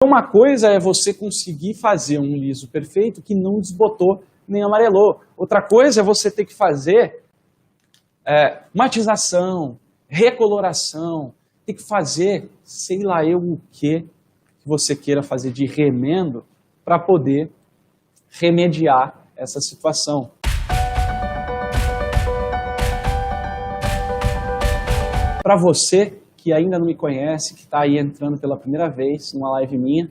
Uma coisa é você conseguir fazer um liso perfeito que não desbotou nem amarelou. Outra coisa é você ter que fazer matização, recoloração, ter que fazer sei lá eu o que você queira fazer de remendo para poder remediar essa situação. Para você que ainda não me conhece, que está aí entrando pela primeira vez numa live minha.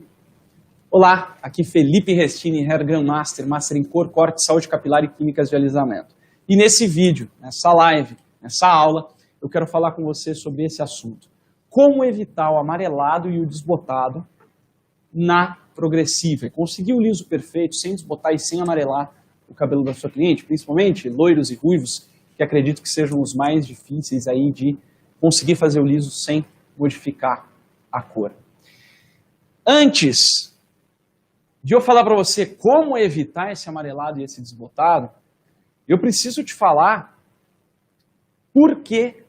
Olá, aqui Felipe Restini, Hair Grandmaster, Master em Cor, Corte, Saúde Capilar e Químicas de Alisamento. E nesse vídeo, nessa live, nessa aula, eu quero falar com você sobre esse assunto. Como evitar o amarelado e o desbotado na progressiva. E conseguir o liso perfeito, sem desbotar e sem amarelar o cabelo da sua cliente, principalmente loiros e ruivos, que acredito que sejam os mais difíceis aí de conseguir fazer o liso sem modificar a cor. Antes de eu falar para você como evitar esse amarelado e esse desbotado, eu preciso te falar por que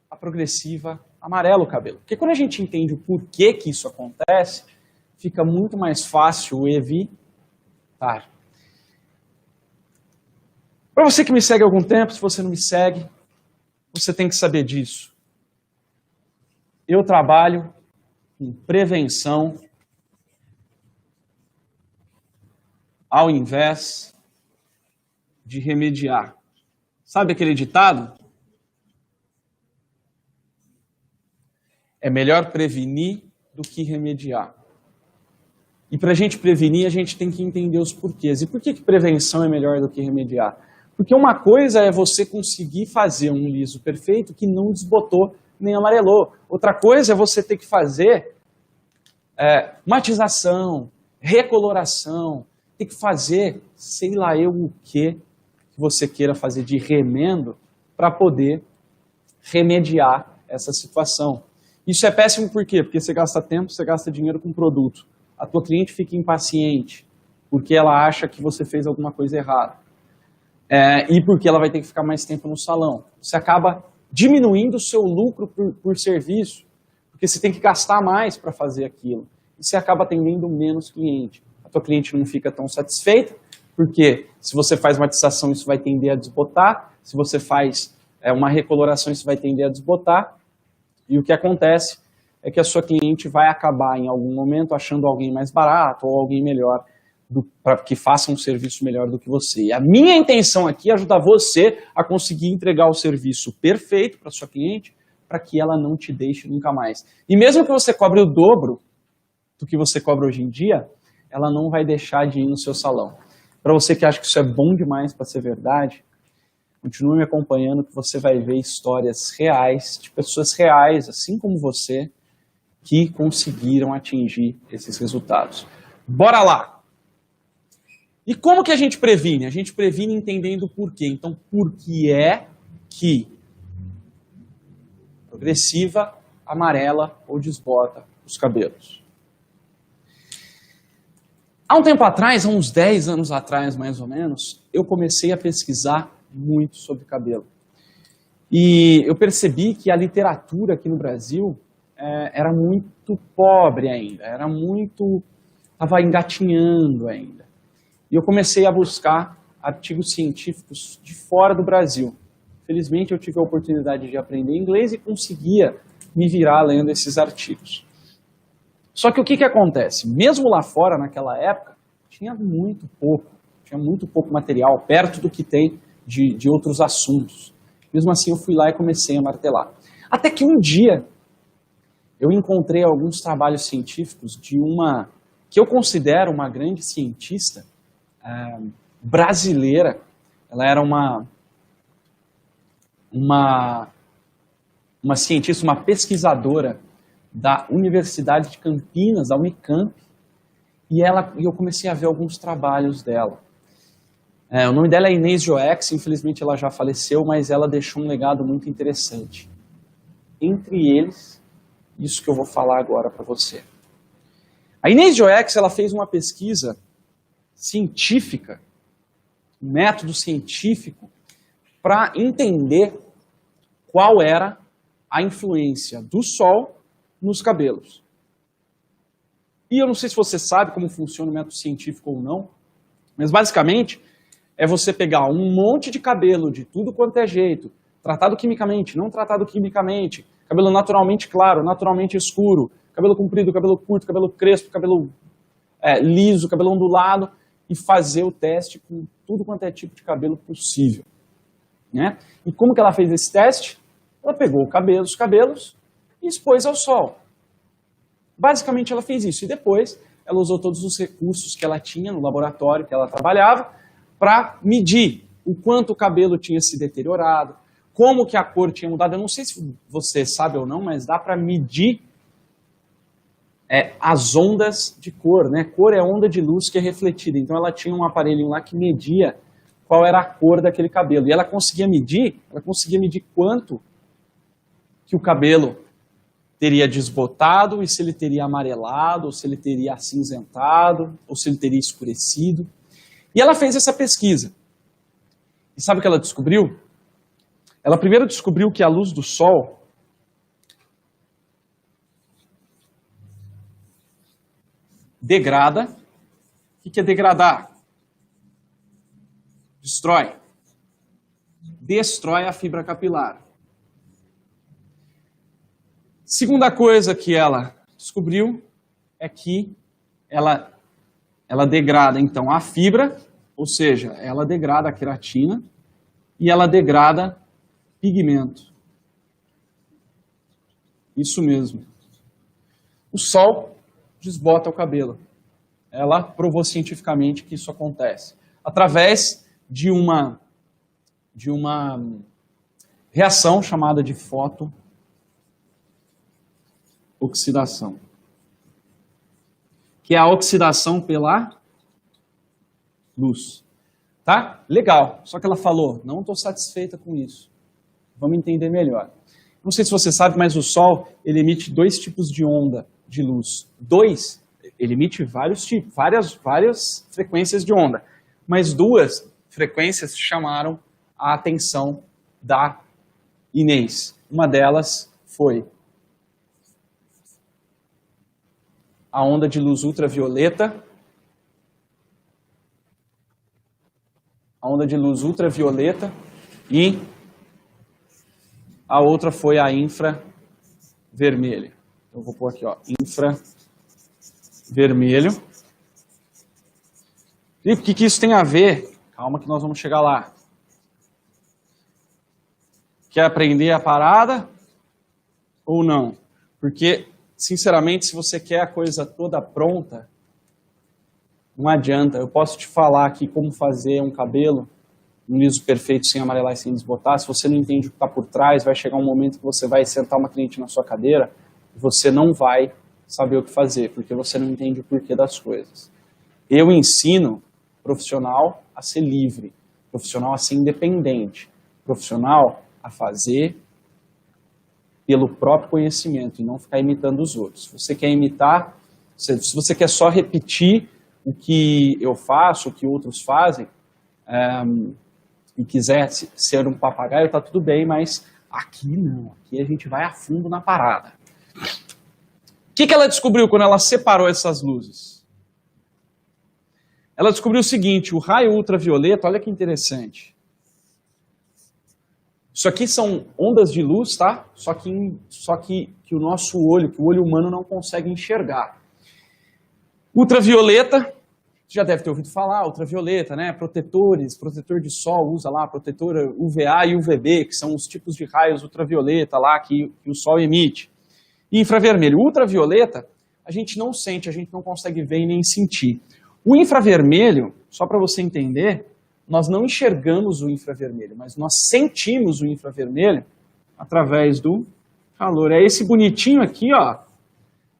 a progressiva amarela o cabelo. Porque quando a gente entende o porquê que isso acontece, fica muito mais fácil evitar. Para você que me segue há algum tempo, se você não me segue, você tem que saber disso. Eu trabalho em prevenção ao invés de remediar. Sabe aquele ditado? É melhor prevenir do que remediar. E para a gente prevenir, a gente tem que entender os porquês. E por que prevenção é melhor do que remediar? Porque uma coisa é você conseguir fazer um liso perfeito que não desbotou nem amarelou. Outra coisa é você ter que fazer matização, recoloração, ter que fazer sei lá eu o que você queira fazer de remendo para poder remediar essa situação. Isso é péssimo por quê? Porque você gasta tempo, você gasta dinheiro com produto. A tua cliente fica impaciente porque ela acha que você fez alguma coisa errada. E porque ela vai ter que ficar mais tempo no salão. Você acaba diminuindo o seu lucro por serviço, porque você tem que gastar mais para fazer aquilo. E você acaba atendendo menos cliente. A tua cliente não fica tão satisfeita, porque se você faz matização, isso vai tender a desbotar. Se você faz uma recoloração, isso vai tender a desbotar. E o que acontece é que a sua cliente vai acabar em algum momento achando alguém mais barato ou alguém melhor para que faça um serviço melhor do que você. E a minha intenção aqui é ajudar você a conseguir entregar o serviço perfeito para sua cliente, para que ela não te deixe nunca mais. E mesmo que você cobre o dobro do que você cobra hoje em dia, ela não vai deixar de ir no seu salão. Para você que acha que isso é bom demais para ser verdade, continue me acompanhando que você vai ver histórias reais, de pessoas reais, assim como você, que conseguiram atingir esses resultados. Bora lá! E como que a gente previne? A gente previne entendendo o porquê. Então, por que é que progressiva, amarela ou desbota os cabelos? Há um tempo atrás, há uns 10 anos atrás mais ou menos, eu comecei a pesquisar muito sobre cabelo. E eu percebi que a literatura aqui no Brasil era muito pobre ainda, estava engatinhando ainda. E eu comecei a buscar artigos científicos de fora do Brasil. Felizmente eu tive a oportunidade de aprender inglês e conseguia me virar lendo esses artigos. Só que o que acontece? Mesmo lá fora, naquela época, tinha muito pouco material, perto do que tem de outros assuntos. Mesmo assim eu fui lá e comecei a martelar. Até que um dia eu encontrei alguns trabalhos científicos de uma, que eu considero uma grande cientista, brasileira. Ela era uma cientista, uma pesquisadora da Universidade de Campinas, da Unicamp, e eu comecei a ver alguns trabalhos dela. O nome dela é Inês Joex, infelizmente ela já faleceu, mas ela deixou um legado muito interessante. Entre eles, isso que eu vou falar agora para você. A Inês Joex, ela fez uma pesquisa científica, um método científico, para entender qual era a influência do sol nos cabelos. E eu não sei se você sabe como funciona o método científico ou não, mas basicamente é você pegar um monte de cabelo de tudo quanto é jeito, tratado quimicamente, não tratado quimicamente, cabelo naturalmente claro, naturalmente escuro, cabelo comprido, cabelo curto, cabelo crespo, cabelo liso, cabelo ondulado, e fazer o teste com tudo quanto é tipo de cabelo possível. Né? E como que ela fez esse teste? Ela pegou os cabelos e expôs ao sol. Basicamente ela fez isso, e depois ela usou todos os recursos que ela tinha no laboratório que ela trabalhava para medir o quanto o cabelo tinha se deteriorado, como que a cor tinha mudado. Eu não sei se você sabe ou não, mas dá para medir as ondas de cor, né? Cor é onda de luz que é refletida. Então ela tinha um aparelhinho lá que media qual era a cor daquele cabelo. E ela conseguia medir quanto que o cabelo teria desbotado, e se ele teria amarelado, ou se ele teria acinzentado, ou se ele teria escurecido. E ela fez essa pesquisa. E sabe o que ela descobriu? Ela primeiro descobriu que a luz do sol degrada. O que é degradar? Destrói. Destrói a fibra capilar. Segunda coisa que ela descobriu é que ela degrada, então, a fibra, ou seja, ela degrada a queratina e ela degrada pigmento. Isso mesmo. O sol desbota o cabelo. Ela provou cientificamente que isso acontece através de uma reação chamada de fotooxidação, que é a oxidação pela luz. Tá? Legal. Só que ela falou, não estou satisfeita com isso. Vamos entender melhor. Não sei se você sabe, mas o Sol ele emite 2 tipos de onda de luz. Ele emite vários tipos, várias frequências de onda. Mas 2 frequências chamaram a atenção da Inês. Uma delas foi a onda de luz ultravioleta. E a outra foi a infravermelha. Eu vou pôr aqui, ó, infravermelho. E o que isso tem a ver? Calma que nós vamos chegar lá. Quer aprender a parada ou não? Porque, sinceramente, se você quer a coisa toda pronta, não adianta. Eu posso te falar aqui como fazer um cabelo, um liso perfeito, sem amarelar e sem desbotar. Se você não entende o que está por trás, vai chegar um momento que você vai sentar uma cliente na sua cadeira e você não vai saber o que fazer, porque você não entende o porquê das coisas. Eu ensino profissional a ser livre, profissional a ser independente, profissional a fazer pelo próprio conhecimento e não ficar imitando os outros. Se você quer imitar, se você quer só repetir o que eu faço, o que outros fazem, e quiser ser um papagaio, tá tudo bem, mas aqui não, aqui a gente vai a fundo na parada. O que ela descobriu quando ela separou essas luzes? Ela descobriu o seguinte, o raio ultravioleta, olha que interessante. Isso aqui são ondas de luz, tá? Só que o nosso olho, que o olho humano não consegue enxergar. Ultravioleta, você já deve ter ouvido falar, ultravioleta, né? Protetores, protetor de sol, usa lá, protetor UVA e UVB, que são os tipos de raios ultravioleta lá que o sol emite. E infravermelho. O ultravioleta, a gente não sente, a gente não consegue ver e nem sentir. O infravermelho, só para você entender, nós não enxergamos o infravermelho, mas nós sentimos o infravermelho através do calor. É esse bonitinho aqui, ó,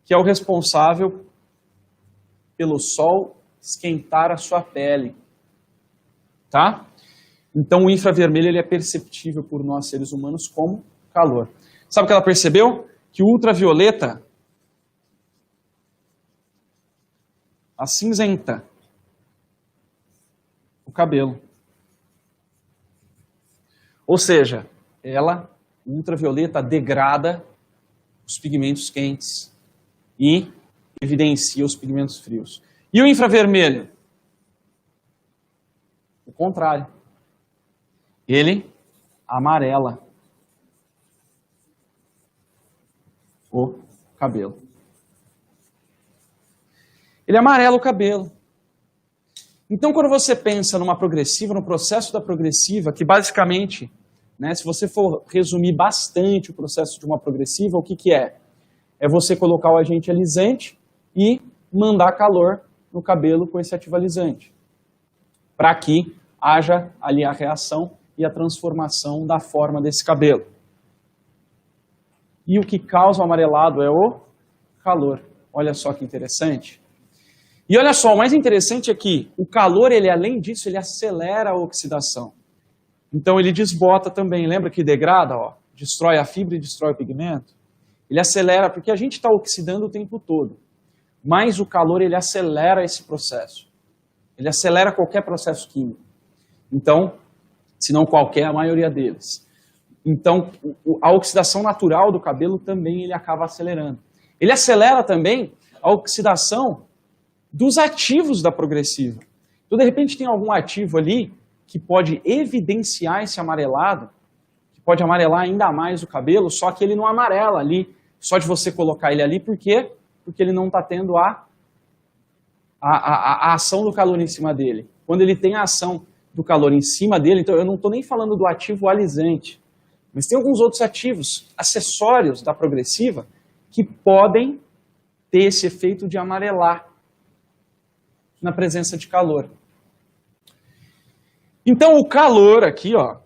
que é o responsável pelo sol esquentar a sua pele, tá? Então o infravermelho ele é perceptível por nós seres humanos como calor. Sabe o que ela percebeu? Que o ultravioleta acinzenta o cabelo. Ou seja, o ultravioleta degrada os pigmentos quentes e evidencia os pigmentos frios. E o infravermelho? O contrário. Ele amarela o cabelo. Ele amarela o cabelo. Então, quando você pensa numa progressiva, no processo da progressiva, que basicamente, né, se você for resumir bastante o processo de uma progressiva, o que que é? É você colocar o agente alisante e mandar calor no cabelo com esse ativo alisante, para que haja ali a reação e a transformação da forma desse cabelo. E o que causa o amarelado é o calor. Olha só que interessante. E olha só, o mais interessante é que o calor, ele além disso, ele acelera a oxidação. Então ele desbota também, lembra que degrada, ó, destrói a fibra e destrói o pigmento? Ele acelera, porque a gente está oxidando o tempo todo. Mas o calor, ele acelera esse processo. Ele acelera qualquer processo químico. Então, se não qualquer, a maioria deles. Então, a oxidação natural do cabelo também ele acaba acelerando. Ele acelera também a oxidação dos ativos da progressiva. Então, de repente, tem algum ativo ali que pode evidenciar esse amarelado, que pode amarelar ainda mais o cabelo, só que ele não amarela ali, só de você colocar ele ali, por quê? Porque ele não está tendo a ação do calor em cima dele. Quando ele tem a ação do calor em cima dele, então eu não estou nem falando do ativo alisante, mas tem alguns outros ativos, acessórios da progressiva, que podem ter esse efeito de amarelar na presença de calor. Então o calor aqui, ó,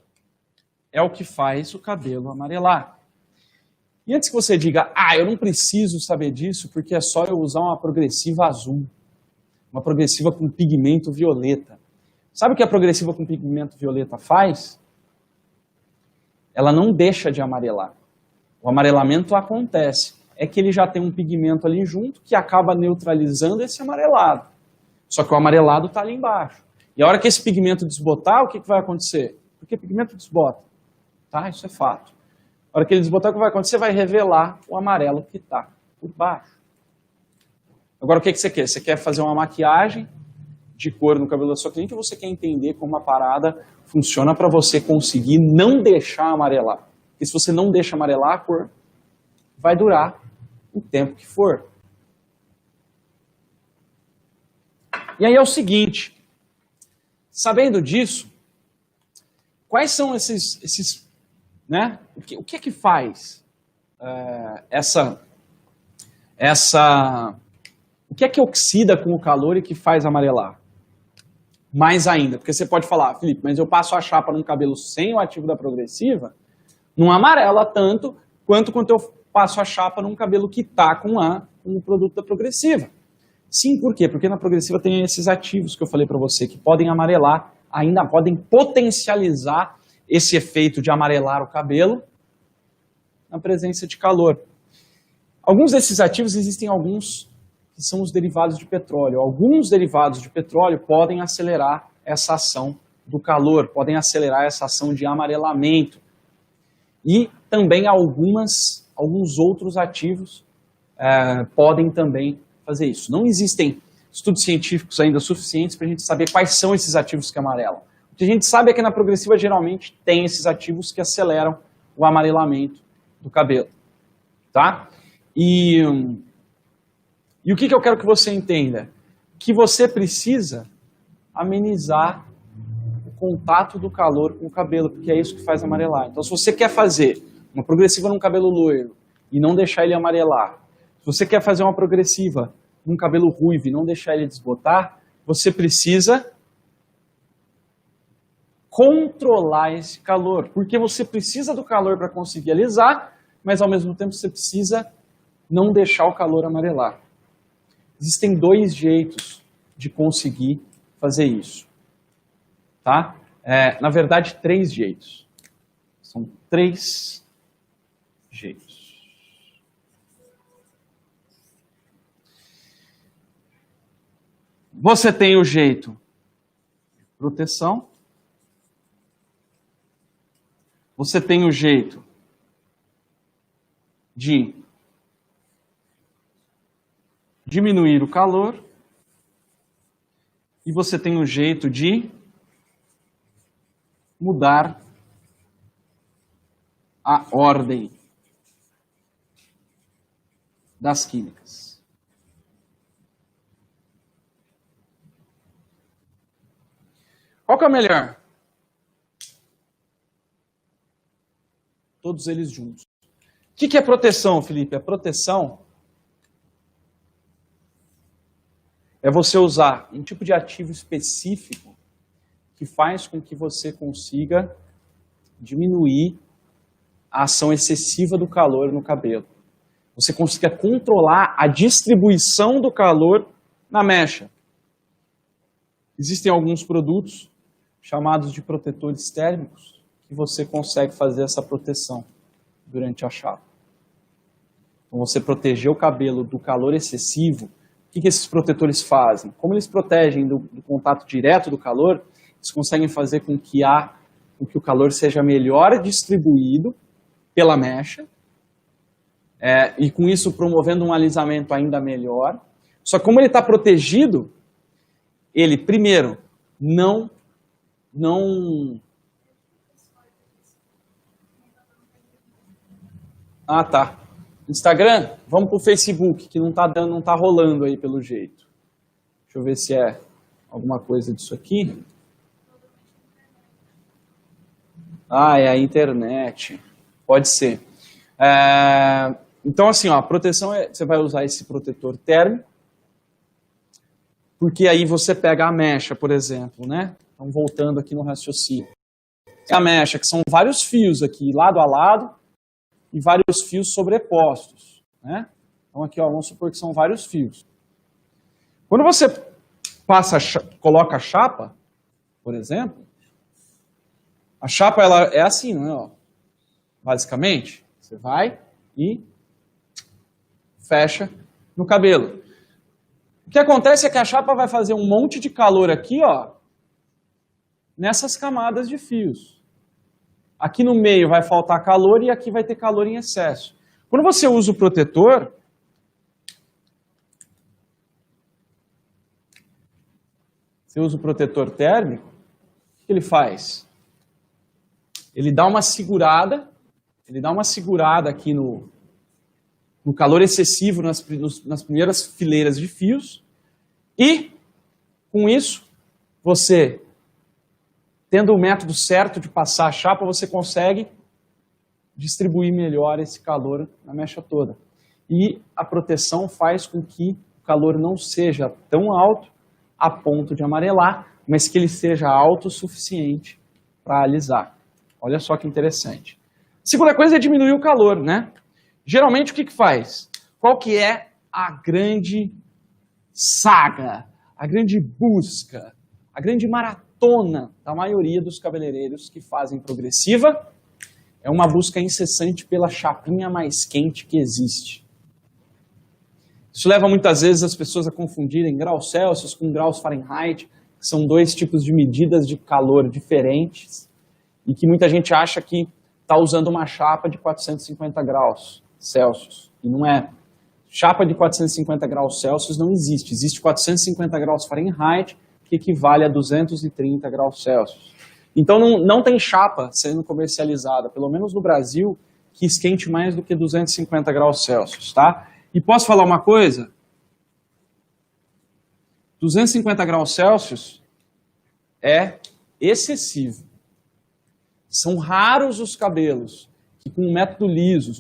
é o que faz o cabelo amarelar. E antes que você diga, eu não preciso saber disso porque é só eu usar uma progressiva azul, uma progressiva com pigmento violeta. Sabe o que a progressiva com pigmento violeta faz? Ela não deixa de amarelar. O amarelamento acontece. É que ele já tem um pigmento ali junto que acaba neutralizando esse amarelado. Só que o amarelado está ali embaixo. E a hora que esse pigmento desbotar, o que vai acontecer? Porque pigmento desbota. Tá? Isso é fato. A hora que ele desbotar, o que vai acontecer? Vai revelar o amarelo que está por baixo. Agora, o que você quer? Você quer fazer uma maquiagem de cor no cabelo da sua cliente ou você quer entender como a parada funciona para você conseguir não deixar amarelar? Porque se você não deixa amarelar, a cor vai durar o tempo que for. E aí é o seguinte, sabendo disso, quais são esses né? O que é que faz o que é que oxida com o calor e que faz amarelar? Mais ainda, porque você pode falar, Felipe, mas eu passo a chapa num cabelo sem o ativo da progressiva, não amarela tanto quanto eu passo a chapa num cabelo que está com o produto da progressiva. Sim, por quê? Porque na progressiva tem esses ativos que eu falei para você, que podem amarelar, ainda podem potencializar esse efeito de amarelar o cabelo na presença de calor. Alguns desses ativos, existem alguns que são os derivados de petróleo. Alguns derivados de petróleo podem acelerar essa ação do calor, podem acelerar essa ação de amarelamento. E também alguns outros ativos podem também fazer isso. Não existem estudos científicos ainda suficientes para a gente saber quais são esses ativos que amarelam. O que a gente sabe é que na progressiva geralmente tem esses ativos que aceleram o amarelamento do cabelo. Tá? E o que eu quero que você entenda? Que você precisa amenizar o contato do calor com o cabelo, porque é isso que faz amarelar. Então, se você quer fazer uma progressiva num cabelo loiro e não deixar ele amarelar, se você quer fazer uma progressiva num cabelo ruivo e não deixar ele desbotar, você precisa controlar esse calor, porque você precisa do calor para conseguir alisar, mas ao mesmo tempo você precisa não deixar o calor amarelar. Existem 2 jeitos de conseguir fazer isso. Tá? Na verdade, 3 jeitos. São 3 jeitos. Você tem o jeito de proteção. Você tem o jeito de diminuir o calor e você tem um jeito de mudar a ordem das químicas. Qual que é o melhor? Todos eles juntos. O que é proteção, Felipe? A proteção é você usar um tipo de ativo específico que faz com que você consiga diminuir a ação excessiva do calor no cabelo. Você consiga controlar a distribuição do calor na mecha. Existem alguns produtos chamados de protetores térmicos que você consegue fazer essa proteção durante a chapa. Então, você proteger o cabelo do calor excessivo. O que esses protetores fazem? Como eles protegem do contato direto do calor, eles conseguem fazer com que o calor seja melhor distribuído pela mecha, e com isso promovendo um alisamento ainda melhor. Só que como ele está protegido, ele, primeiro, não... Ah, tá. Instagram, vamos para o Facebook, que não tá rolando aí pelo jeito. Deixa eu ver se é alguma coisa disso aqui. Ah, é a internet. Pode ser. Então, assim, ó, a proteção você vai usar esse protetor térmico, porque aí você pega a mecha, por exemplo, né? Então, voltando aqui no raciocínio. A mecha, que são vários fios aqui, lado a lado, e vários fios sobrepostos, né? Então, aqui, ó, vamos supor que são vários fios. Quando você coloca a chapa, por exemplo, a chapa ela é assim, não é? Ó, basicamente, você vai e fecha no cabelo. O que acontece é que a chapa vai fazer um monte de calor aqui, ó, nessas camadas de fios. Aqui no meio vai faltar calor e aqui vai ter calor em excesso. Quando você usa o protetor, você usa o protetor térmico, o que ele faz? Ele dá uma segurada aqui no calor excessivo nas primeiras fileiras de fios e, com isso, você, tendo o método certo de passar a chapa, você consegue distribuir melhor esse calor na mecha toda. E a proteção faz com que o calor não seja tão alto a ponto de amarelar, mas que ele seja alto o suficiente para alisar. Olha só que interessante. A segunda coisa é diminuir o calor, né? Geralmente o que faz? Qual que é a grande saga, a grande busca, a grande maratona da maioria dos cabeleireiros que fazem progressiva? É uma busca incessante pela chapinha mais quente que existe. Isso leva muitas vezes as pessoas a confundirem graus Celsius com graus Fahrenheit, que são dois tipos de medidas de calor diferentes, e que muita gente acha que está usando uma chapa de 450 graus Celsius. E não é. Chapa de 450 graus Celsius não existe. Existe 450 graus Fahrenheit, que equivale a 230 graus Celsius. Então não tem chapa sendo comercializada, pelo menos no Brasil, que esquente mais do que 250 graus Celsius, tá? E posso falar uma coisa? 250 graus Celsius é excessivo. São raros os cabelos que com o método liso,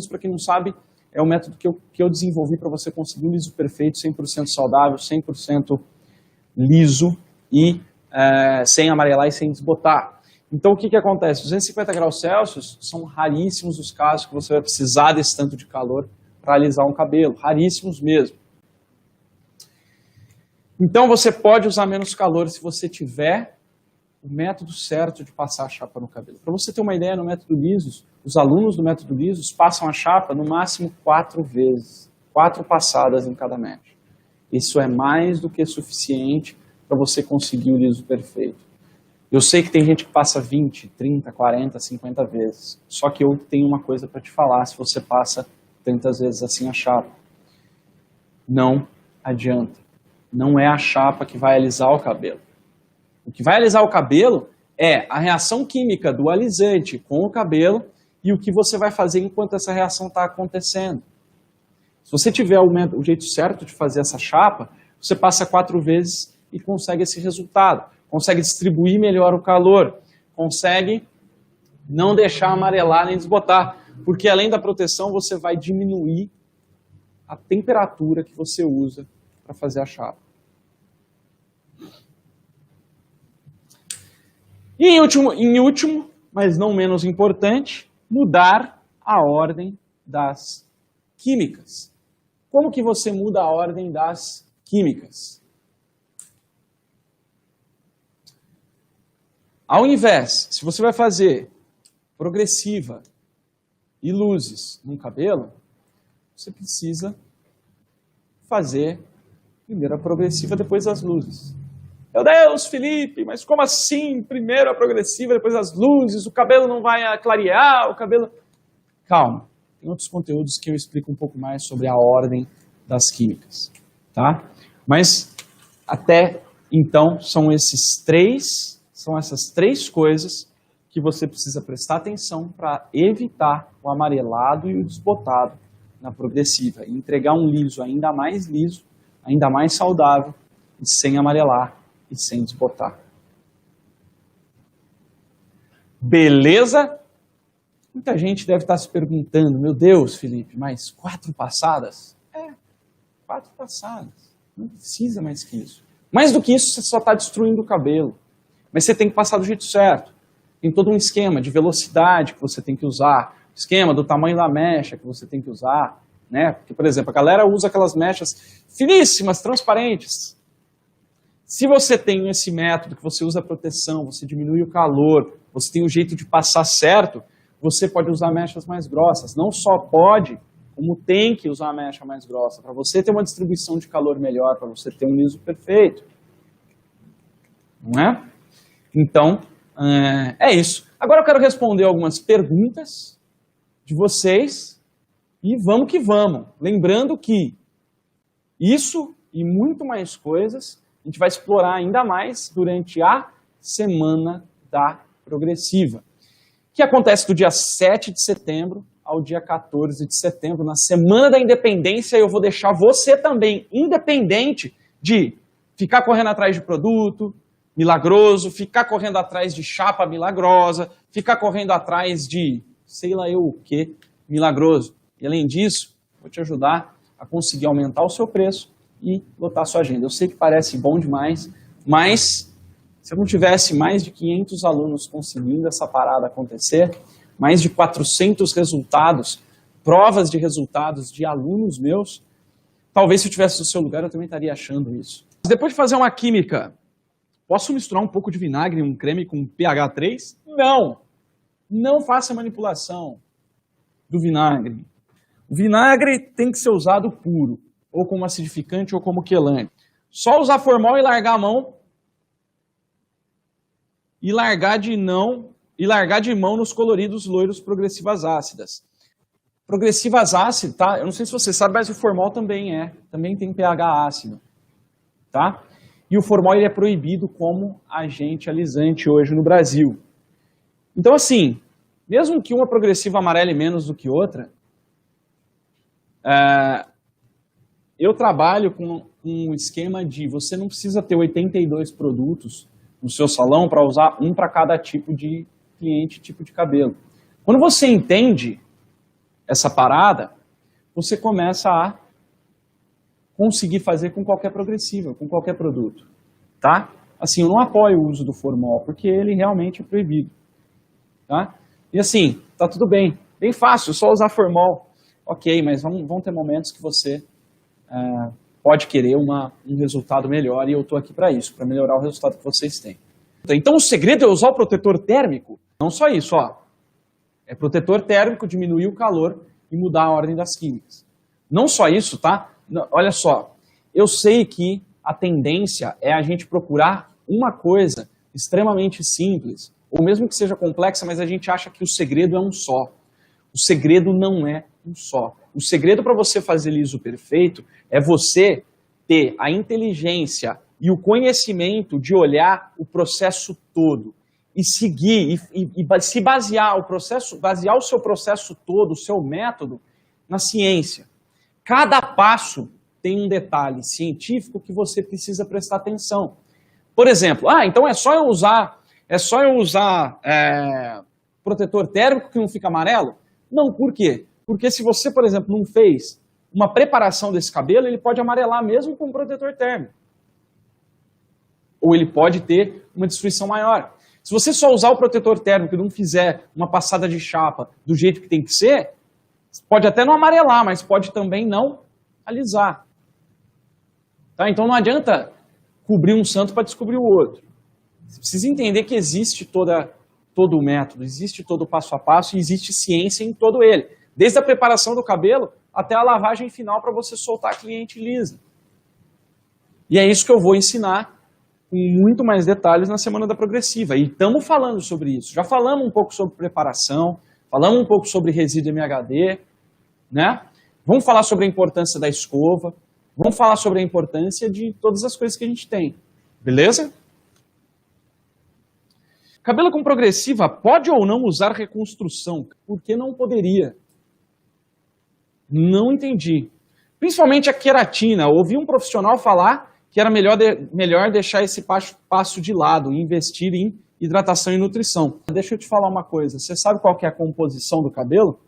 para quem não sabe, é o método que eu desenvolvi para você conseguir um liso perfeito, 100% saudável, 100% liso e sem amarelar e sem desbotar. Então, o que acontece? 250 graus Celsius são raríssimos os casos que você vai precisar desse tanto de calor para alisar um cabelo. Raríssimos mesmo. Então, você pode usar menos calor se você tiver o método certo de passar a chapa no cabelo. Para você ter uma ideia, no método liso, os alunos do método liso passam a chapa no máximo 4 vezes. 4 passadas em cada mecha. Isso é mais do que suficiente para você conseguir o liso perfeito. Eu sei que tem gente que passa 20, 30, 40, 50 vezes. Só que eu tenho uma coisa para te falar se você passa tantas vezes assim a chapa. não adianta. Não é a chapa que vai alisar o cabelo. O que vai alisar o cabelo é a reação química do alisante com o cabelo e o que você vai fazer enquanto essa reação está acontecendo. Se você tiver o jeito certo de fazer essa chapa, você passa 4 vezes e consegue esse resultado. Consegue distribuir melhor o calor, consegue não deixar amarelar nem desbotar, porque além da proteção você vai diminuir a temperatura que você usa para fazer a chapa. E em último, mas não menos importante, mudar a ordem das químicas. Como que você muda a ordem das químicas? Ao invés, se você vai fazer progressiva e luzes no cabelo, você precisa fazer primeiro a progressiva, depois as luzes. Meu Deus, Felipe, mas como assim? Primeiro a progressiva, depois as luzes, o cabelo não vai clarear, o cabelo... Calma, tem outros conteúdos que eu explico um pouco mais sobre a ordem das químicas, tá? Mas até então são essas três coisas que você precisa prestar atenção para evitar o amarelado e o desbotado na progressiva e entregar um liso, ainda mais saudável e sem amarelar e sem desbotar. Beleza? Muita gente deve estar se perguntando, meu Deus, Felipe, mas 4 passadas? 4 passadas. Não precisa mais que isso. Mais do que isso, você só está destruindo o cabelo. Mas você tem que passar do jeito certo. Tem todo um esquema de velocidade que você tem que usar, esquema do tamanho da mecha que você tem que usar, né? Porque, por exemplo, a galera usa aquelas mechas finíssimas, transparentes. Se você tem esse método que você usa a proteção, você diminui o calor, você tem um jeito de passar certo, você pode usar mechas mais grossas. Não só pode, como tem que usar a mecha mais grossa, para você ter uma distribuição de calor melhor, para você ter um liso perfeito. Não é? Então, é isso. Agora eu quero responder algumas perguntas de vocês e vamos que vamos. Lembrando que isso e muito mais coisas a gente vai explorar ainda mais durante a Semana da Progressiva, que acontece do dia 7 de setembro ao dia 14 de setembro, na Semana da Independência. Eu vou deixar você também independente de ficar correndo atrás de produto milagroso, ficar correndo atrás de chapa milagrosa, ficar correndo atrás de sei lá eu o que milagroso. E além disso, vou te ajudar a conseguir aumentar o seu preço e lotar a sua agenda. Eu sei que parece bom demais, mas se eu não tivesse mais de 500 alunos conseguindo essa parada acontecer, mais de 400 resultados, provas de resultados de alunos meus, talvez se eu tivesse no seu lugar eu também estaria achando isso. Depois de fazer uma química, posso misturar um pouco de vinagre, um creme com pH 3? Não! Não faça manipulação do vinagre. O vinagre tem que ser usado puro, ou como acidificante ou como quelante. Só usar formol e largar a mão, e largar de mão nos coloridos loiros progressivas ácidas. Progressivas ácidas, tá? Eu não sei se você sabe, mas o formol também tem pH ácido, tá? E o formol ele é proibido como agente alisante hoje no Brasil. Então, assim, mesmo que uma progressiva amarele menos do que outra, eu trabalho com um esquema de você não precisa ter 82 produtos no seu salão para usar um para cada tipo de cliente, tipo de cabelo. Quando você entende essa parada, você começa a conseguir fazer com qualquer progressiva, com qualquer produto, tá? Assim, eu não apoio o uso do formol, porque ele realmente é proibido, tá? E assim, tá tudo bem, bem fácil, só usar formol. Ok, mas vão ter momentos que você pode querer um resultado melhor e eu estou aqui para isso, para melhorar o resultado que vocês têm. Então o segredo é usar o protetor térmico. Não só isso, ó. É protetor térmico, diminuir o calor e mudar a ordem das químicas. Não só isso, tá? Olha só, eu sei que a tendência é a gente procurar uma coisa extremamente simples, ou mesmo que seja complexa, mas a gente acha que o segredo é um só. O segredo não é um só. O segredo para você fazer liso perfeito é você ter a inteligência e o conhecimento de olhar o processo todo e seguir e se basear o seu processo todo, o seu método na ciência. Cada passo tem um detalhe científico que você precisa prestar atenção. Por exemplo, então é só eu usar protetor térmico que não fica amarelo? Não, por quê? Porque se você, por exemplo, não fez uma preparação desse cabelo, ele pode amarelar mesmo com protetor térmico. Ou ele pode ter uma destruição maior. Se você só usar o protetor térmico e não fizer uma passada de chapa do jeito que tem que ser, pode até não amarelar, mas pode também não alisar. Tá? Então não adianta cobrir um santo para descobrir o outro. Você precisa entender que existe todo o método, existe todo o passo a passo e existe ciência em todo ele. Desde a preparação do cabelo até a lavagem final para você soltar a cliente lisa. E é isso que eu vou ensinar com muito mais detalhes na Semana da Progressiva. E estamos falando sobre isso. Já falamos um pouco sobre preparação, falamos um pouco sobre resíduo MHD, né? Vamos falar sobre a importância da escova, vamos falar sobre a importância de todas as coisas que a gente tem. Beleza? Cabelo com progressiva pode ou não usar reconstrução? Por que não poderia? Não entendi. Principalmente a queratina. Ouvi um profissional falar que era melhor deixar esse passo de lado e investir em hidratação e nutrição. Deixa eu te falar uma coisa. Você sabe qual que é a composição do cabelo?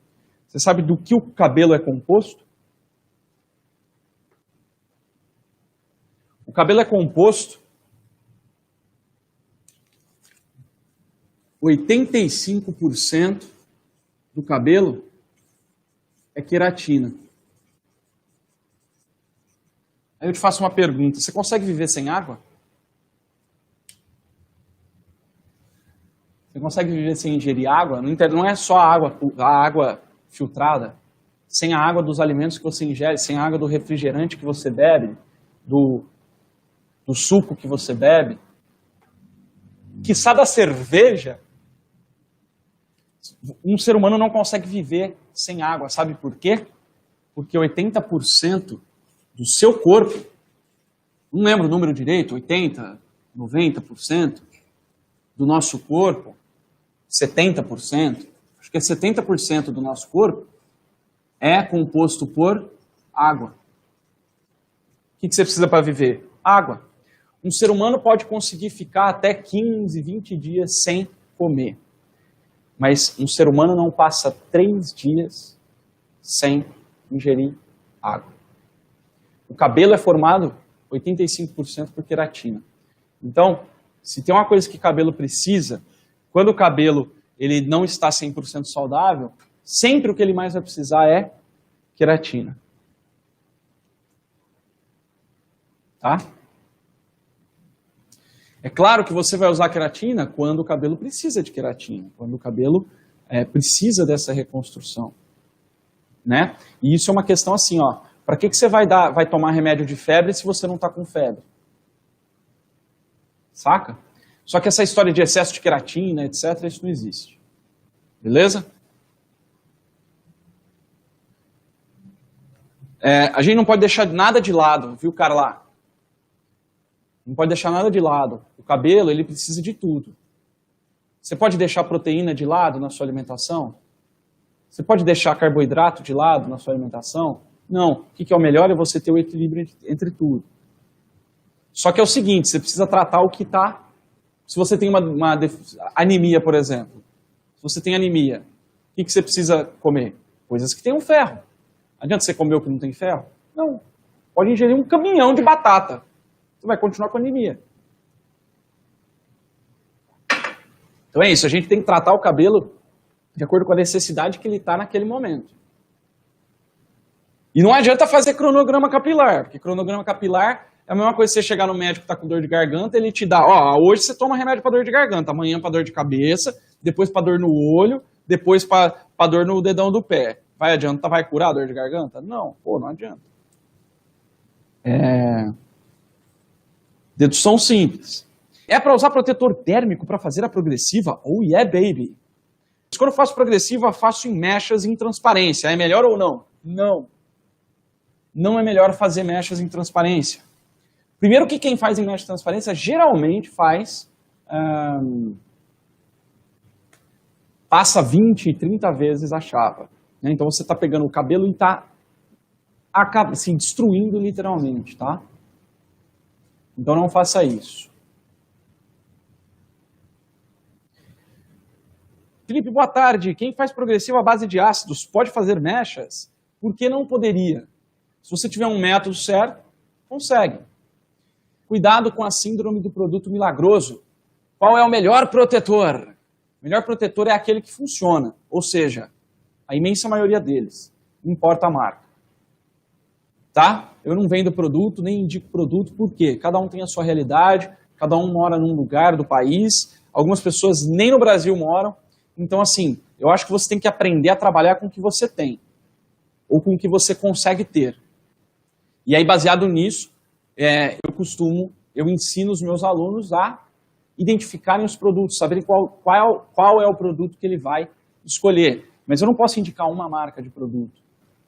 Você sabe do que o cabelo é composto? O cabelo é composto 85% do cabelo é queratina. Aí eu te faço uma pergunta. Você consegue viver sem água? Você consegue viver sem ingerir água? Não é só a água filtrada. Sem a água dos alimentos que você ingere, sem a água do refrigerante que você bebe, do suco que você bebe, quiçá da cerveja. Um ser humano não consegue viver sem água. Sabe por quê? Porque 80% do seu corpo, não lembro o número direito, 80%, 90% do nosso corpo, 70%, acho que é 70% do nosso corpo é composto por água. O que você precisa para viver? Água. Um ser humano pode conseguir ficar até 15, 20 dias sem comer. Mas um ser humano não passa 3 dias sem ingerir água. O cabelo é formado 85% por queratina. Então, se tem uma coisa que o cabelo precisa, quando o cabelo ele não está 100% saudável, sempre o que ele mais vai precisar é queratina. Tá? É claro que você vai usar queratina quando o cabelo precisa de queratina, quando o cabelo precisa dessa reconstrução. Né? E isso é uma questão assim, ó. Para que você vai tomar remédio de febre se você não está com febre? Saca? Só que essa história de excesso de queratina, etc., isso não existe. Beleza? A gente não pode deixar nada de lado, viu, cara lá? Não pode deixar nada de lado. O cabelo, ele precisa de tudo. Você pode deixar proteína de lado na sua alimentação? Você pode deixar carboidrato de lado na sua alimentação? Não. O que é o melhor é você ter o equilíbrio entre tudo. Só que é o seguinte, você precisa tratar o que está... Se você tem uma anemia, por exemplo. Se você tem anemia, o que você precisa comer? Coisas que tenham ferro. Adianta você comer o que não tem ferro? Não. Pode ingerir um caminhão de batata. Você vai continuar com anemia. Então é isso, a gente tem que tratar o cabelo de acordo com a necessidade que ele está naquele momento. E não adianta fazer cronograma capilar, porque cronograma capilar é a mesma coisa que você chegar no médico que está com dor de garganta, ele te dá, hoje você toma remédio para dor de garganta, amanhã para dor de cabeça, depois para dor no olho, depois para dor no dedão do pé. Vai adiantar, vai curar a dor de garganta? Não, não adianta. Dedução simples. É para usar protetor térmico para fazer a progressiva? Oh yeah, baby! Quando eu faço progressiva, eu faço em mechas em transparência. É melhor ou não? Não. Não é melhor fazer mechas em transparência. Primeiro que quem faz em mecha de transparência geralmente faz... passa 20, 30 vezes a chapa. Né? Então você está pegando o cabelo e está assim, destruindo literalmente, tá? Então não faça isso. Felipe, boa tarde. Quem faz progressiva à base de ácidos pode fazer mechas? Por que não poderia? Se você tiver um método certo, consegue. Cuidado com a síndrome do produto milagroso. Qual é o melhor protetor? O melhor protetor é aquele que funciona, ou seja, a imensa maioria deles. Não importa a marca. Tá? Eu não vendo produto, nem indico produto, por quê? Cada um tem a sua realidade, cada um mora num lugar do país, algumas pessoas nem no Brasil moram. Então, assim, eu acho que você tem que aprender a trabalhar com o que você tem, ou com o que você consegue ter. E aí, baseado nisso, eu ensino os meus alunos a identificarem os produtos, saberem qual é o produto que ele vai escolher. Mas eu não posso indicar uma marca de produto,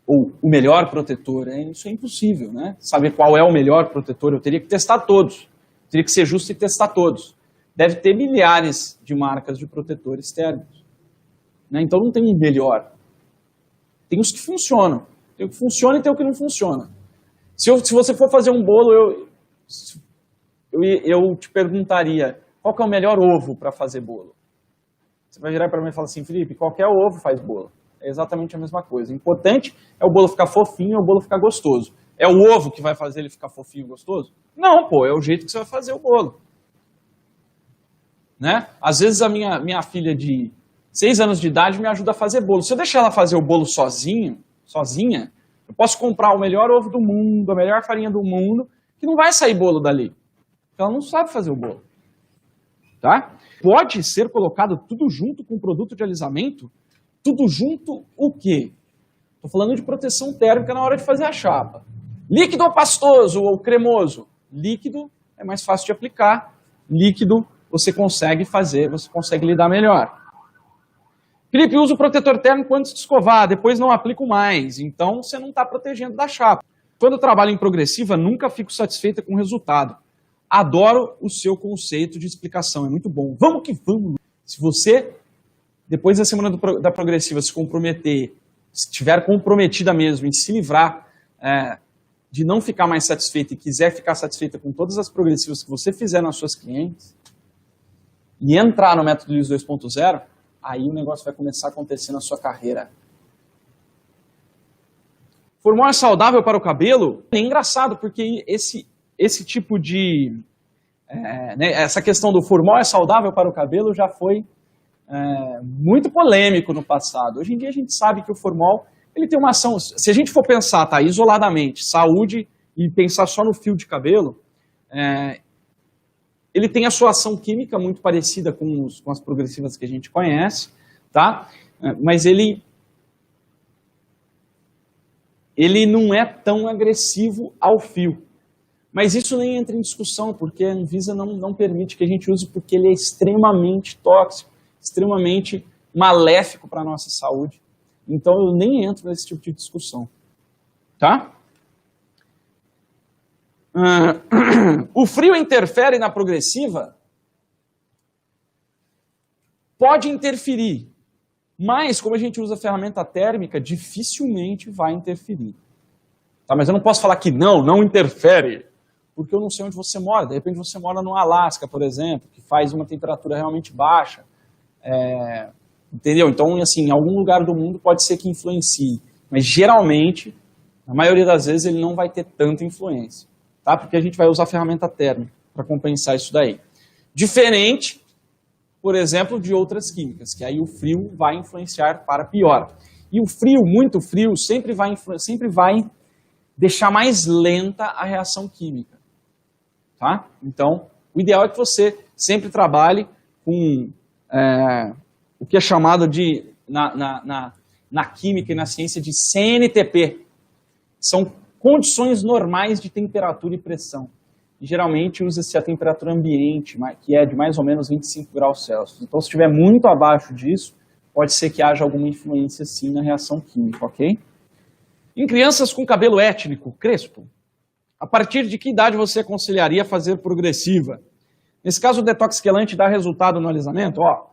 ou o melhor protetor, isso é impossível, né? Saber qual é o melhor protetor, eu teria que testar todos, teria que ser justo e testar todos. Deve ter milhares de marcas de protetores térmicos. Né? Então não tem um melhor. Tem os que funcionam. Tem o que funciona e tem o que não funciona. Se você for fazer um bolo, eu te perguntaria, qual que é o melhor ovo para fazer bolo? Você vai virar para mim e falar assim, Felipe, qualquer ovo faz bolo. É exatamente a mesma coisa. O importante é o bolo ficar fofinho e o bolo ficar gostoso. É o ovo que vai fazer ele ficar fofinho e gostoso? Não, pô, é o jeito que você vai fazer o bolo. Né? Às vezes a minha filha de 6 anos de idade me ajuda a fazer bolo. Se eu deixar ela fazer o bolo sozinha, eu posso comprar o melhor ovo do mundo, a melhor farinha do mundo, que não vai sair bolo dali. Porque ela não sabe fazer o bolo. Tá? Pode ser colocado tudo junto com o produto de alisamento? Tudo junto o quê? Estou falando de proteção térmica na hora de fazer a chapa. Líquido ou pastoso ou cremoso? Líquido é mais fácil de aplicar. Líquido você consegue fazer, você consegue lidar melhor. Felipe, usa o protetor térmico antes de escovar, depois não aplico mais. Então você não está protegendo da chapa. Quando eu trabalho em progressiva, nunca fico satisfeita com o resultado. Adoro o seu conceito de explicação, é muito bom. Vamos que vamos. Se você, depois da semana da progressiva, se comprometer, se estiver comprometida mesmo em se livrar de não ficar mais satisfeita e quiser ficar satisfeita com todas as progressivas que você fizer nas suas clientes e entrar no método LIS 2.0, aí o negócio vai começar a acontecer na sua carreira. Formol é saudável para o cabelo? É engraçado, porque esse tipo de... essa questão do formol é saudável para o cabelo já foi muito polêmico no passado. Hoje em dia a gente sabe que o formol ele tem uma ação... Se a gente for pensar isoladamente, saúde e pensar só no fio de cabelo, ele tem a sua ação química muito parecida com as progressivas que a gente conhece, tá? Mas ele não é tão agressivo ao fio. Mas isso nem entra em discussão, porque a Anvisa não permite que a gente use, porque ele é extremamente tóxico, extremamente maléfico para a nossa saúde. Então eu nem entro nesse tipo de discussão. Tá? O frio interfere na progressiva? Pode interferir, mas como a gente usa a ferramenta térmica, dificilmente vai interferir. Tá? Mas eu não posso falar que não interfere, porque eu não sei onde você mora. De repente você mora no Alasca, por exemplo, que faz uma temperatura realmente baixa. Entendeu? Então, assim, em algum lugar do mundo pode ser que influencie, mas geralmente, na maioria das vezes, ele não vai ter tanta influência. Tá? Porque a gente vai usar a ferramenta térmica para compensar isso daí. Diferente, por exemplo, de outras químicas, que aí o frio vai influenciar para pior. E o frio, muito frio, sempre vai deixar mais lenta a reação química. Tá? Então, o ideal é que você sempre trabalhe com o que é chamado de, na química e na ciência, de CNTP. São condições normais de temperatura e pressão. E geralmente usa-se a temperatura ambiente, que é de mais ou menos 25 graus Celsius. Então, se estiver muito abaixo disso, pode ser que haja alguma influência, sim, na reação química, ok? Em crianças com cabelo étnico, crespo, a partir de que idade você aconselharia fazer progressiva? Nesse caso, o detox quelante dá resultado no alisamento? Ó,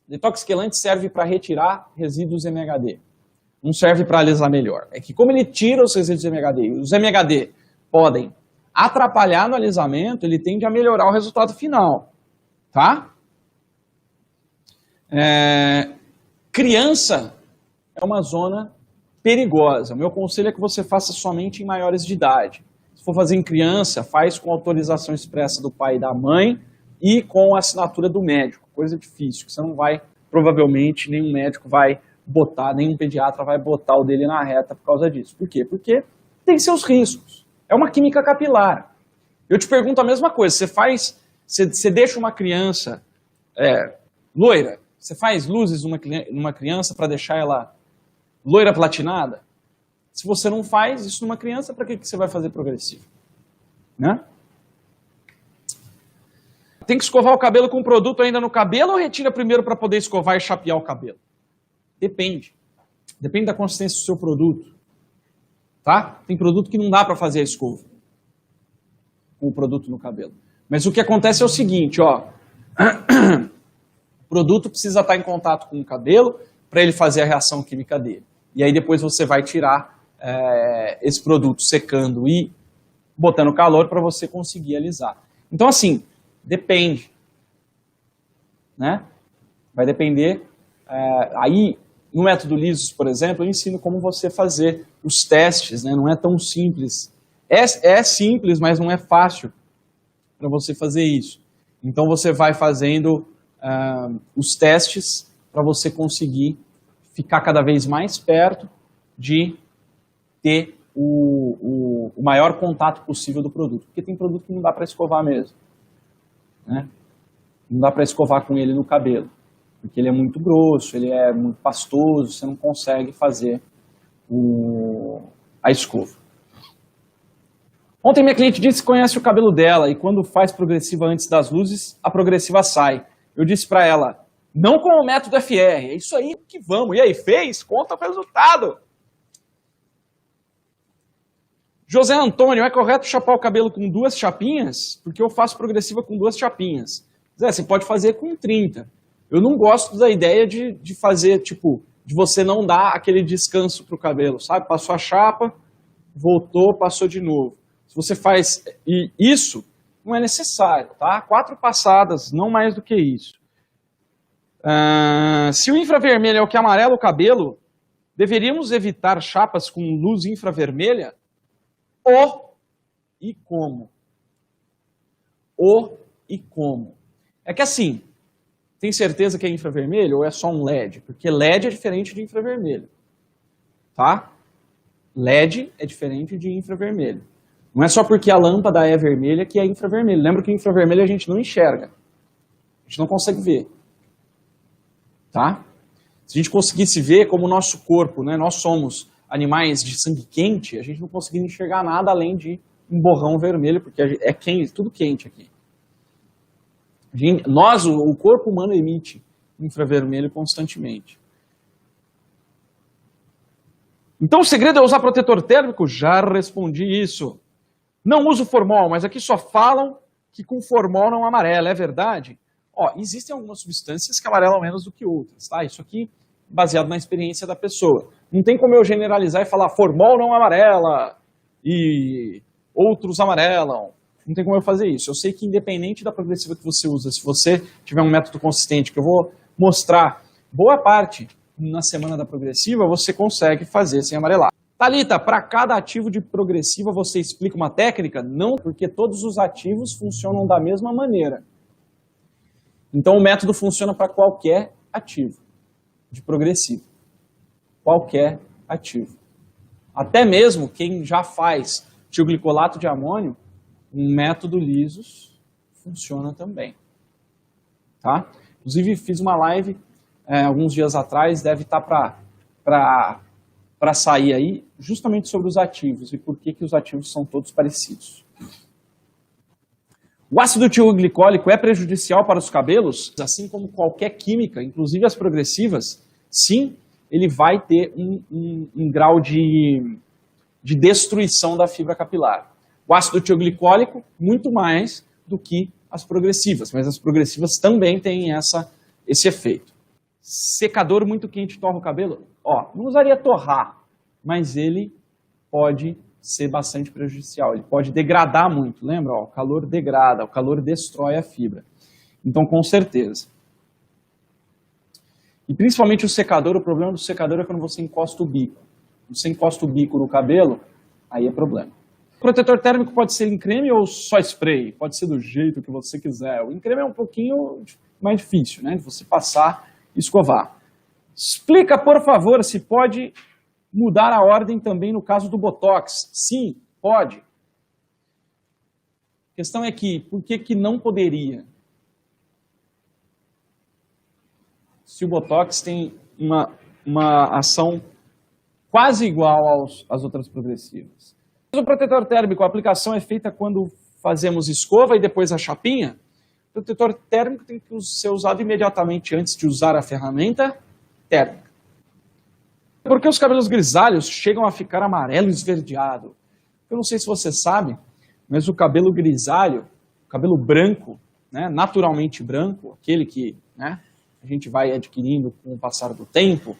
detox quelante serve para retirar resíduos MHD. Não serve para alisar melhor. É que como ele tira os resíduos MHD, e os MHD podem atrapalhar no alisamento, ele tende a melhorar o resultado final. Tá? Criança é uma zona perigosa. O meu conselho é que você faça somente em maiores de idade. Se for fazer em criança, faz com autorização expressa do pai e da mãe e com a assinatura do médico. Coisa difícil, que você não vai, provavelmente, nenhum médico vai botar, nenhum pediatra vai botar o dele na reta por causa disso. Por quê? Porque tem seus riscos. É uma química capilar. Eu te pergunto a mesma coisa, você deixa uma criança loira, você faz luzes numa criança para deixar ela loira platinada? Se você não faz isso numa criança, para que você vai fazer progressivo? Né? Tem que escovar o cabelo com produto ainda no cabelo ou retira primeiro para poder escovar e chapear o cabelo? Depende. Depende da consistência do seu produto. Tá? Tem produto que não dá para fazer a escova com o produto no cabelo. Mas o que acontece é o seguinte, ó. O produto precisa estar em contato com o cabelo para ele fazer a reação química dele. E aí depois você vai tirar esse produto secando e botando calor para você conseguir alisar. Então assim, depende. Né? Vai depender. Aí, no método Lisos, por exemplo, eu ensino como você fazer os testes. Né? Não é tão simples. É simples, mas não é fácil para você fazer isso. Então você vai fazendo os testes para você conseguir ficar cada vez mais perto de ter o maior contato possível do produto. Porque tem produto que não dá para escovar mesmo. Né? Não dá para escovar com ele no cabelo. Porque ele é muito grosso, ele é muito pastoso, você não consegue fazer a escova. Ontem minha cliente disse que conhece o cabelo dela e quando faz progressiva antes das luzes, a progressiva sai. Eu disse para ela, não com o método FR, é isso aí que vamos. E aí, fez? Conta o resultado. José Antônio, é correto chapar o cabelo com 2 chapinhas? Porque eu faço progressiva com 2 chapinhas. Zé, você pode fazer com 30. Eu não gosto da ideia de fazer, tipo, de você não dar aquele descanso pro cabelo, sabe? Passou a chapa, voltou, passou de novo. Se você faz isso, não é necessário, tá? 4 passadas, não mais do que isso. Se o infravermelho é o que amarela o cabelo, deveríamos evitar chapas com luz infravermelha? E como? E como? É que assim, tem certeza que é infravermelho ou é só um LED? Porque LED é diferente de infravermelho. Tá? LED é diferente de infravermelho. Não é só porque a lâmpada é vermelha que é infravermelho. Lembra que infravermelho a gente não enxerga. A gente não consegue ver. Tá? Se a gente conseguisse ver como o nosso corpo, né, nós somos animais de sangue quente, a gente não conseguiria enxergar nada além de um borrão vermelho, porque é quente, tudo quente aqui. O corpo humano emite infravermelho constantemente. Então o segredo é usar protetor térmico? Já respondi isso. Não uso formol, mas aqui só falam que com formol não amarela, é verdade? Ó, existem algumas substâncias que amarelam menos do que outras, tá? Isso aqui baseado na experiência da pessoa. Não tem como eu generalizar e falar formol não amarela e outros amarelam. Não tem como eu fazer isso. Eu sei que independente da progressiva que você usa, se você tiver um método consistente, que eu vou mostrar boa parte na semana da progressiva, você consegue fazer sem amarelar. Thalita, para cada ativo de progressiva você explica uma técnica? Não, porque todos os ativos funcionam da mesma maneira. Então o método funciona para qualquer ativo de progressiva. Qualquer ativo. Até mesmo quem já faz tioglicolato de amônio, um método Lisos funciona também. Tá? Inclusive fiz uma live alguns dias atrás, deve estar para sair aí, justamente sobre os ativos e por que os ativos são todos parecidos. O ácido tioglicólico é prejudicial para os cabelos? Assim como qualquer química, inclusive as progressivas, sim, ele vai ter um grau de destruição da fibra capilar. O ácido tioglicólico, muito mais do que as progressivas, mas as progressivas também têm esse efeito. Secador muito quente torra o cabelo? Ó, não usaria torrar, mas ele pode ser bastante prejudicial, ele pode degradar muito, lembra? Ó, o calor degrada, o calor destrói a fibra. Então, com certeza. E principalmente o secador, o problema do secador é quando você encosta o bico. Quando você encosta o bico no cabelo, aí é problema. O protetor térmico pode ser em creme ou só spray, pode ser do jeito que você quiser. O em creme é um pouquinho mais difícil, né, de você passar e escovar. Explica, por favor, se pode mudar a ordem também no caso do Botox. Sim, pode. A questão é que, por que não poderia? Se o Botox tem uma ação quase igual às outras progressivas. O protetor térmico, a aplicação é feita quando fazemos escova e depois a chapinha. O protetor térmico tem que ser usado imediatamente antes de usar a ferramenta térmica. Porque os cabelos grisalhos chegam a ficar amarelo esverdeado. Eu não sei se você sabe, mas o cabelo grisalho, o cabelo branco, né, naturalmente branco, aquele que, né, a gente vai adquirindo com o passar do tempo,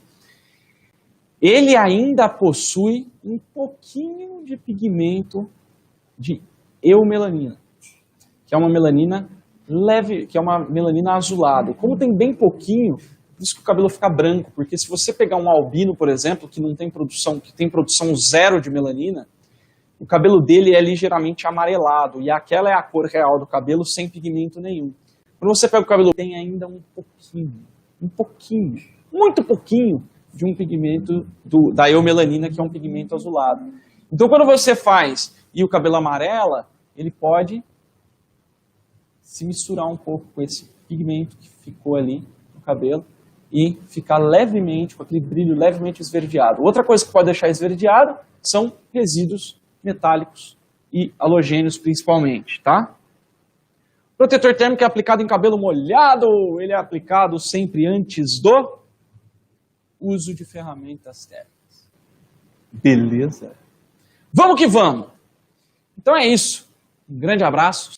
ele ainda possui um pouquinho de pigmento de eumelanina, que é uma melanina leve, que é uma melanina azulada. Como tem bem pouquinho, por isso que o cabelo fica branco, porque se você pegar um albino, por exemplo, que não tem produção, que tem produção zero de melanina, o cabelo dele é ligeiramente amarelado, e aquela é a cor real do cabelo sem pigmento nenhum. Quando você pega o cabelo, tem ainda um pouquinho, muito pouquinho, de um pigmento da eumelanina, que é um pigmento azulado. Então, quando você faz e o cabelo amarela, ele pode se misturar um pouco com esse pigmento que ficou ali no cabelo e ficar levemente, com aquele brilho levemente esverdeado. Outra coisa que pode deixar esverdeado são resíduos metálicos e halogênios principalmente, tá? Protetor térmico é aplicado em cabelo molhado, ele é aplicado sempre antes do uso de ferramentas térmicas. Beleza? Vamos que vamos! Então é isso. Um grande abraço.